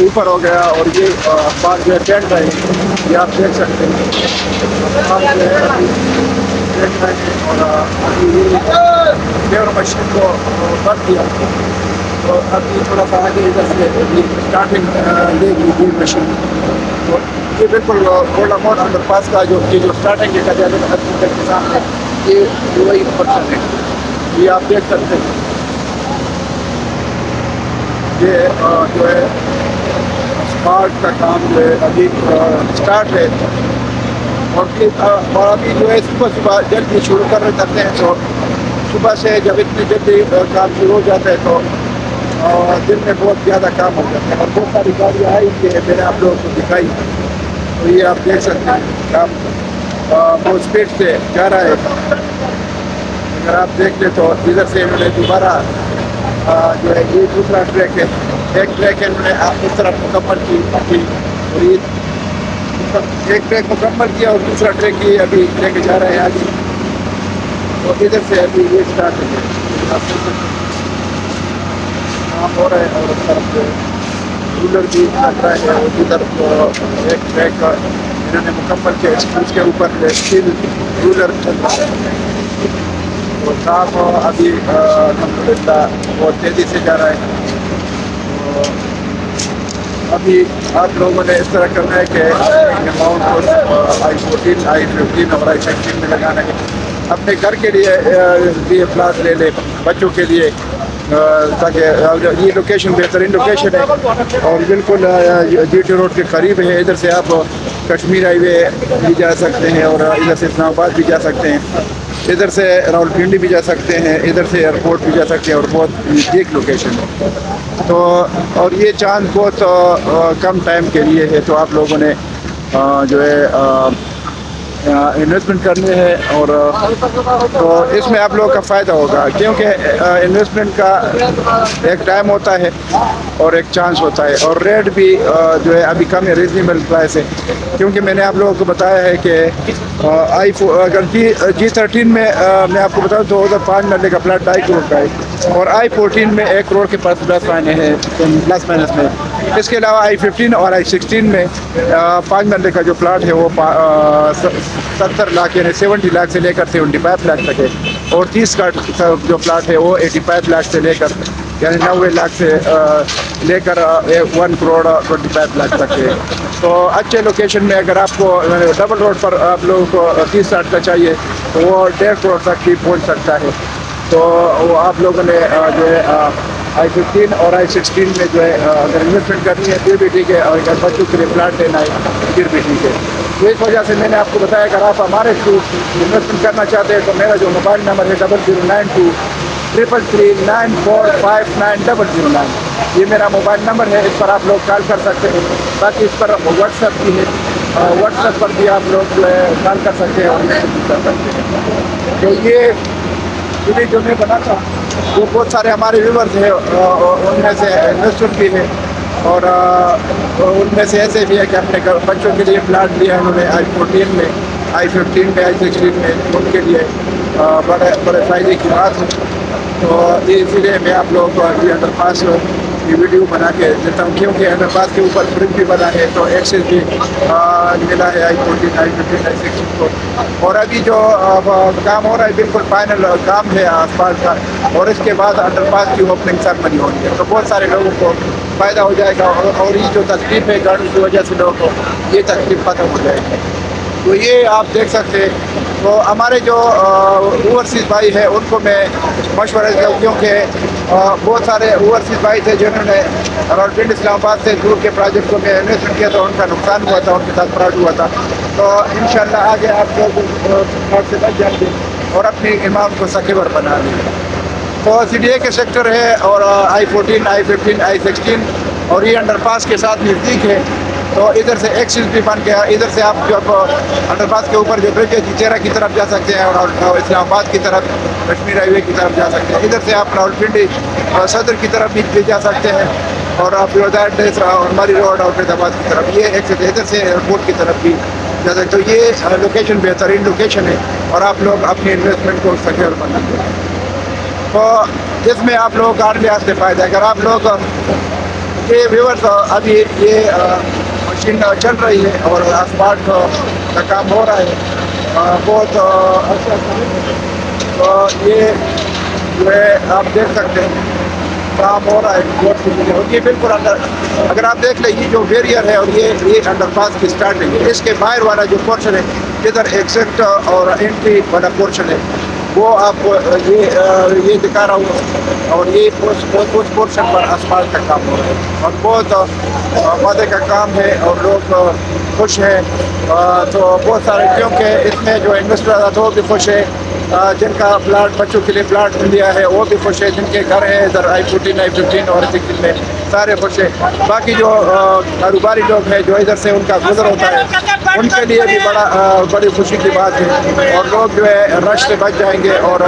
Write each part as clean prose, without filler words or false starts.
اوپر ہو گیا، اور یہ بار جو ہے ٹینٹ ہے یہ آپ دیکھ سکتے ہیں. بار جو ہے ابھی ٹینٹ ہے، اور ابھی یہ لیبر مشین کو بند کیا، تو ابھی تھوڑا سا آگے ادھر سے اسٹارٹنگ لے گی یہ مشین. تو یہ بالکل گولڈا موڈ انڈر پاس کا جو اسٹارٹنگ ہے کے سامنے یہ وہی پتھر ہے، یہ آپ دیکھ سکتے ہیں. یہ جو ہے اسپارٹ کا کام جو ہے ابھی اسٹارٹ ہے، اور ابھی جو ہے صبح جلدی شروع کرتے ہیں. تو صبح سے جب اتنی جلدی کام شروع ہو جاتا ہے تو دن میں بہت زیادہ کام ہو جاتا ہے، اور بہت ساری گاڑیاں آئی کہ میں نے آپ لوگوں کو دکھائی. تو یہ آپ دیکھ سکتے ہیں کام بہت اسپیڈ سے جا رہا ہے. اگر آپ دیکھ لیں تو ادھر سے انہوں نے دوبارہ جو ہے یہ دوسرا ٹریک ہے، ایک ٹریک ہے انہوں نے اس طرف مکمل کی، اور یہ ایک ٹریک مکمل کیا اور دوسرا ٹریک یہ ابھی لے کے جا رہے ہیں آگے. اور ادھر سے ابھی یہ اسٹارٹ ہے کام ہو رہا ہے، اور اس طرف رولر بھی لگ رہا ہے، اور ادھر ایک ٹریک انہوں نے مکمل کیا، اس کے اوپر اسٹیل رولر چل رہا ہے. تو کام ابھی الحمدللہ بہت تیزی سے جا رہا ہے. تو ابھی آپ لوگوں نے اس طرح کرنا ہے کہ اماؤنٹ کو I-14 I-15 اور I-16 میں لگانا ہے. اپنے گھر کے لیے پلاٹ لے لیں، بچوں کے لیے، تاکہ یہ لوکیشن بہترین لوکیشن ہے اور بالکل جی ٹی روڈ کے قریب ہے. ادھر سے آپ کشمیر ہائی وے بھی جا سکتے ہیں، اور ادھر سے اسلام آباد بھی جا سکتے ہیں، ادھر سے راولپنڈی بھی جا سکتے ہیں، ادھر سے ایئرپورٹ بھی جا سکتے ہیں، اور بہت نزدیک لوکیشن ہے. تو اور یہ چاند بہت کم ٹائم کے لیے ہے، تو آپ لوگوں نے جو ہے انویسٹمنٹ کرنی ہے. اور تو اس میں آپ لوگوں کا فائدہ ہوگا، کیونکہ انویسٹمنٹ کا ایک ٹائم ہوتا ہے اور ایک چانس ہوتا ہے، اور ریٹ بھی جو ہے ابھی کم ہے، ریزنیبل پرائس ہے. کیونکہ میں نے آپ لوگوں کو بتایا ہے کہ اگر G13 میں آپ کو بتاؤں تو ادھر 5 مرلے کا پلاٹ 2.5 کروڑ کا ہے، اور I-14 میں 1 کروڑ کے پاس پلس مائنس میں. اس کے علاوہ I-15 اور I-16 میں 5 مرلے کا جو پلاٹ ہے وہ 70 لاکھ یعنی 70 لاکھ سے لے کر 75 لاکھ تک ہے، اور 30 کا جو پلاٹ ہے وہ 85 لاکھ سے لے کر یعنی 90 لاکھ سے لے کر 1 کروڑ 25 لاکھ تک ہے. تو اچھے لوکیشن میں اگر آپ کو ڈبل روڈ پر آپ لوگوں کو 30-60 کا چاہیے تو وہ 1.5 کروڑ تک بھی پہنچ سکتا ہے. تو وہ آپ لوگوں نے جو ہے I-15 اور I-16 میں جو ہے اگر انویسٹمنٹ کرنی ہے پھر بھی ٹھیک ہے، اور اگر بچوں کے لیے پلاٹ لینا ہے پھر بھی ٹھیک ہے. تو اس وجہ سے میں نے آپ کو بتایا اگر آپ ہمارے تھرو انویسٹمنٹ کرنا چاہتے ہیں تو میرا جو موبائل نمبر ہے 009233359009، یہ میرا موبائل نمبر ہے، اس پر آپ لوگ کال کر سکتے ہیں. باقی اس پر واٹس ایپ بھی ہے، واٹس ایپ پر بھی آپ لوگ کال کر سکتے ہیں اور میسج کر سکتے ہیں. تو یہ ویڈیو جو میں بناتا ہوں وہ بہت سارے ہمارے ویورز ہیں، ان میں سے انویسٹر بھی ہیں، اور ان میں سے ایسے بھی ہے کہ اپنے بچوں کے لیے پلاٹ لیا انہوں نے I-14 میں I-15 میں I-16 میں، ان کے لیے بڑے فائدے کی بات ہے. تو اسی لیے میں آپ لوگوں کو یہ انڈر پاس کی ویڈیو بنا کے دیتا ہوں، کیونکہ انڈر پاس کے اوپر برج بھی بنا ہے تو ایکسیس بھی ملا ہے I-14 I-15 I-16 کو. اور ابھی جو کام ہو رہا ہے بالکل فائنل کام ہے اسپالٹ کا، اور اس کے بعد انڈر پاس کی اوپننگ سرمنی ہونی ہے. تو بہت سارے لوگوں کو فائدہ ہو جائے گا، اور یہ جو تکلیف ہے گاڑی کی وجہ سے لوگوں کو یہ تکلیف ختم ہو جائے گی. تو یہ آپ دیکھ سکتے ہیں. تو ہمارے جو اوورسیز بھائی ہیں ان کو میں مشورہ دیتا ہوں، کیونکہ بہت سارے اوورسیز بھائی تھے جنہوں نے راولپنڈی اسلام آباد سے دور کے پروجیکٹوں میں انویسٹمنٹ کیا تو ان کا نقصان ہوا تھا، ان کے ساتھ فراڈ ہوا تھا. تو انشاءاللہ آگے آپ لوگ فراڈ سے بچ جائیں گے اور اپنی امام کو سکیور بنا لیں. تو CDA کے سیکٹر ہے، اور I-14 I-15 I-16 اور یہ انڈر پاس کے ساتھ نزدیک ہے. تو ادھر سے ایکسس بھی بن گیا، ادھر سے آپ جب انڈر پاس کے اوپر جو برج ہے چیرا کی طرف جا سکتے ہیں، اور اسلام آباد کی طرف کشمیر ہائی وے کی طرف جا سکتے ہیں. ادھر سے آپ راولپنڈی صدر کی طرف بھی جا سکتے ہیں، اور آپ ہماری روڈ اور فیض آباد کی طرف یہ ایکسس ہے. ادھر سے ایئرپورٹ کی طرف بھی جا سکتے. تو یہ لوکیشن بہترین لوکیشن ہے، اور آپ لوگ اپنی انویسٹمنٹ کو سیکیور بنائیں گے. تو اس میں آپ لوگوں کا ہر لحاظ سے فائدہ ہے. اگر آپ لوگ یہ ویورز ابھی یہ مشین چل رہی ہے اور اسپالٹ کا کام ہو رہا ہے بہت اچھا. تو یہ جو ہے آپ دیکھ سکتے ہیں کام ہو رہا ہے بہت خوشی ہے. اور یہ بالکل اگر آپ دیکھ لیں یہ جو بیریئر ہے اور یہ انڈر پاس کی اسٹارٹنگ ہے. اس کے باہر والا جو پورشن ہے ادھر ایگزٹ اور انٹری والا پورشن ہے وہ آپ کو یہ دکھا رہا ہوں. اور یہ اس پورشن پر اسپالٹ کا کام ہو رہا ہے اور بہت مزے کا کام ہے اور لوگ خوش ہیں. تو بہت سارے کیونکہ اس میں جو انویسٹر تھا وہ بھی خوش ہے. جن کا پلاٹ بچوں کے لیے پلاٹ مل گیا ہے وہ بھی خوش ہے. جن کے گھر ہیں ادھر I-14 I-15 اور 16 میں سارے خوش ہیں. باقی جو کاروباری لوگ ہیں جو ادھر سے ان کا گزر ہوتا ہے ان کے لیے بھی بڑی خوشی کی بات ہے. اور لوگ جو ہے رش سے بچ جائیں گے اور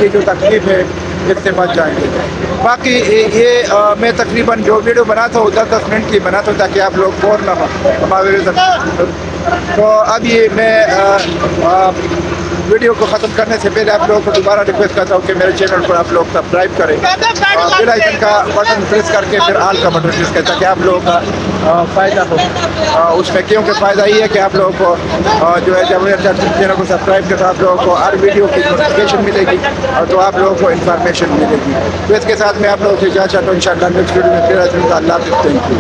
یہ جو تکلیف ہے اس سے بچ جائیں گے. باقی یہ میں تقریباً جو ویڈیو بناتا ہوں 10-10 منٹ کی بناتا ہوں تاکہ آپ لوگ بور نہ ہوں. تو اب یہ میں ویڈیو کو ختم کرنے سے پہلے آپ لوگوں کو دوبارہ ریکویسٹ کرتا ہوں کہ میرے چینل کو آپ لوگ سبسکرائب کریں. بیل آئیکن کا بٹن پریس کر کے پھر آل کا بٹن پریس کریں تاکہ آپ لوگوں کا فائدہ ہو اس میں. کیونکہ فائدہ یہ ہے کہ آپ لوگوں کو جو ہے جب میرے چینل کو سبسکرائب کریں تو آپ لوگوں کو ہر ویڈیو کی نوٹیفکیشن ملے گی اور تو آپ لوگوں کو انفارمیشن ملے گی. تو اس کے ساتھ میں آپ لوگوں سے اجازت چاہتا ہوں. انشاءاللہ نیکسٹ ویڈیو میں پھر اللہ حافظ. Thank you.